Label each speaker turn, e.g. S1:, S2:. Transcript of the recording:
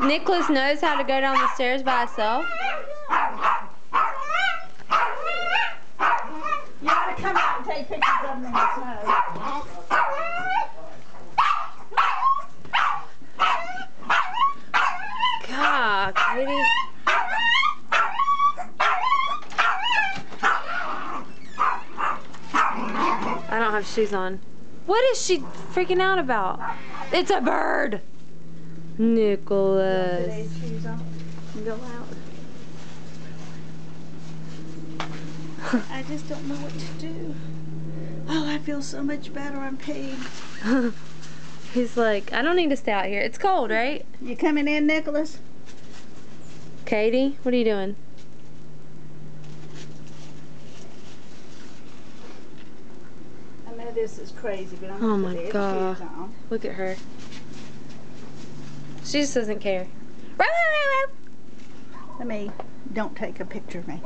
S1: Nicholas knows how to go down the stairs by himself.
S2: You gotta come out and take pictures of them in the snow.
S1: God, Katie. I don't have shoes on. What is she freaking out about? It's a bird. Nicholas.
S2: Today's shoes on and go out. I just don't know what to do. Oh, I feel so much better. I'm paid.
S1: He's like, I don't need to stay out here. It's cold, right?
S2: You coming in, Nicholas?
S1: Katie, what are you doing?
S2: I know this is crazy, but I'm
S1: Oh
S2: gonna
S1: my
S2: put these
S1: God.
S2: shoes on.
S1: Look at her. She just doesn't care.
S2: Let me, don't take a picture of me.